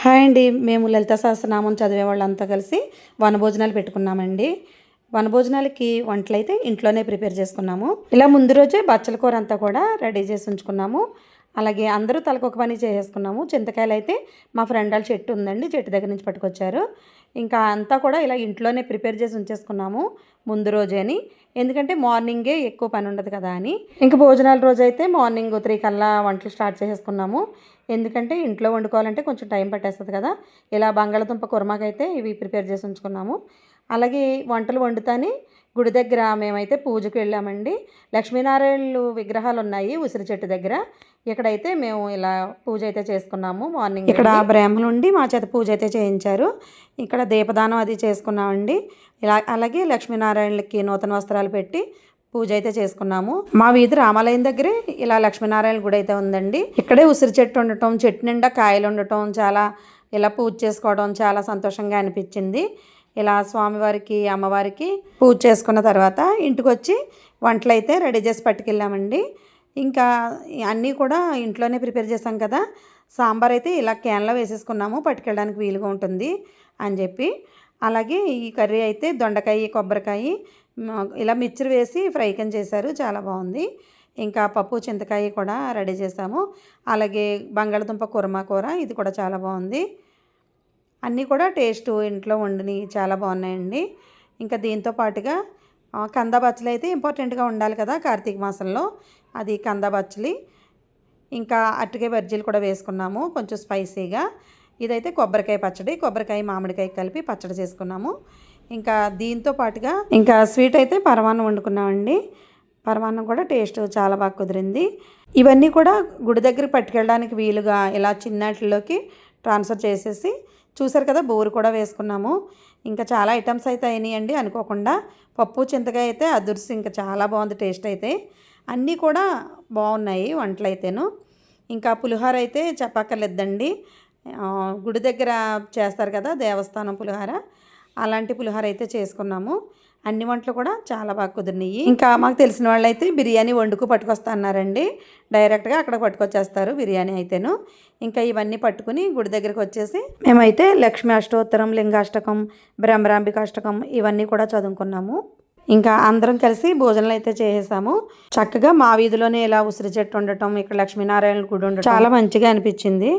Hi అండి. మేము లలితా సహస్రనామం చదివే వాళ్ళంతా కలిసి వనభోజనాలు పెట్టుకున్నామండి. వనభోజనాలకి వంటలైతే ఇంట్లోనే ప్రిపేర్ చేసుకున్నాము. ఇలా ముందు రోజే బచ్చల కూర అంతా కూడా రెడీ చేసి ఉంచుకున్నాము. అలాగే అందరూ తలకొక పని చేసేసుకున్నాము. చింతకాయలు అయితే మా ఫ్రెండ్ వాళ్ళ చెట్టు ఉందండి, చెట్టు దగ్గర నుంచి పట్టుకొచ్చారు. ఇంకా అంతా కూడా ఇలా ఇంట్లోనే ప్రిపేర్ చేసి ఉంచేసుకున్నాము ముందు రోజే అని. ఎందుకంటే మార్నింగే ఎక్కువ పని ఉండదు కదా అని. ఇంక భోజనాల రోజైతే మార్నింగ్ 3 కల్లా వంటలు స్టార్ట్ చేసేసుకున్నాము. ఎందుకంటే ఇంట్లో వండుకోవాలంటే కొంచెం టైం పట్టేస్తుంది కదా. ఇలా బంగాళదుంప కుర్మాకైతే ఇవి ప్రిపేర్ చేసి ఉంచుకున్నాము. అలాగే వంటలు వండుతానే గుడి దగ్గర మేమైతే పూజకి వెళ్ళామండి. లక్ష్మీనారాయణలు విగ్రహాలు ఉన్నాయి ఉసిరి చెట్టు దగ్గర. ఇక్కడైతే మేము ఇలా పూజ అయితే చేసుకున్నాము మార్నింగ్. ఇక్కడ బ్రాహ్మణులు ఉండి మా చేత పూజ అయితే చేయించారు. ఇక్కడ దీపదానం అది చేసుకున్నామండి. ఇలా అలాగే లక్ష్మీనారాయణలకి నూతన వస్త్రాలు పెట్టి పూజ అయితే చేసుకున్నాము. మా వీధి రామాలయం దగ్గరే ఇలా లక్ష్మీనారాయణ గుడి అయితే ఉందండి. ఇక్కడే ఉసిరి చెట్టు ఉండటం, చెట్టు నిండా కాయలు ఉండటం, చాలా ఇలా పూజ చేసుకోవడం చాలా సంతోషంగా అనిపించింది. ఇలా స్వామివారికి అమ్మవారికి పూజ చేసుకున్న తర్వాత ఇంటికి వచ్చి వంటలు అయితే రెడీ చేసి పట్టుకెళ్ళామండి. ఇంకా అన్నీ కూడా ఇంట్లోనే ప్రిపేర్ చేసాం కదా. సాంబార్ అయితే ఇలా క్యాన్లో వేసేసుకున్నాము, పట్టుకెళ్ళడానికి వీలుగా ఉంటుంది అని చెప్పి. అలాగే ఈ కర్రీ అయితే దొండకాయ, కొబ్బరికాయ ఇలా మిక్చర్ వేసి ఫ్రై కింద చేశారు, చాలా బాగుంది. ఇంకా పప్పు చింతకాయ కూడా రెడీ చేసాము. అలాగే బంగాళదుంప కుర్మా కూర, ఇది కూడా చాలా బాగుంది. అన్నీ కూడా టేస్ట్ ఇంట్లో వండిని చాలా బాగున్నాయండి. ఇంకా దీంతో పాటుగా కంద బచ్చలి అయితే ఇంపార్టెంట్గా ఉండాలి కదా కార్తీక మాసంలో, అది కంద బచ్చలి. ఇంకా అరటికాయ బజ్జీలు కూడా వేసుకున్నాము కొంచెం స్పైసీగా. ఇదైతే కొబ్బరికాయ పచ్చడి, కొబ్బరికాయ మామిడికాయ కలిపి పచ్చడి చేసుకున్నాము. ఇంకా దీంతో పాటుగా ఇంకా స్వీట్ అయితే పరమాన్నం వండుకున్నామండి. పరమాన్నం కూడా టేస్ట్ చాలా బాగా కుదిరింది. ఇవన్నీ కూడా గుడి దగ్గరికి పట్టుకెళ్ళడానికి వీలుగా ఇలా చిన్నట్లోకి ట్రాన్స్ఫర్ చేసేసి చూసారు కదా, బోరు కూడా వేసుకున్నాము. ఇంకా చాలా ఐటమ్స్ అయితే అయినాయండి అనుకోకుండా. పప్పు చింతకాయ అయితే అదుర్సి ఇంకా చాలా బాగుంది టేస్ట్ అయితే. అన్నీ కూడా బాగున్నాయి వంటలు అయితేను. ఇంకా పులిహోర అయితే చెప్పక్కర్లేదండి. గుడి దగ్గర చేస్తారు కదా దేవస్థానం పులిహోర, అలాంటి పులిహోర అయితే చేసుకున్నాము. అన్ని వంటలు కూడా చాలా బాగా కుదిరినాయి. ఇంకా మాకు తెలిసిన వాళ్ళు అయితే బిర్యానీ వండుకు పట్టుకొస్తా అన్నారండి. డైరెక్ట్గా అక్కడ పట్టుకొచ్చేస్తారు బిర్యానీ అయితేను. ఇంకా ఇవన్నీ పట్టుకుని గుడి దగ్గరికి వచ్చేసి మేమైతే లక్ష్మీ అష్టోత్తరం, లింగాష్టకం, బ్రహ్మరాంబికాష్టకం ఇవన్నీ కూడా చదువుకున్నాము. ఇంకా అందరం కలిసి భోజనాలు అయితే చేసేసాము. చక్కగా మా వీధిలోనే ఇలా ఉసిరి చెట్టు ఉండటం, ఇక్కడ లక్ష్మీనారాయణ గుడి ఉండటం చాలా మంచిగా అనిపించింది.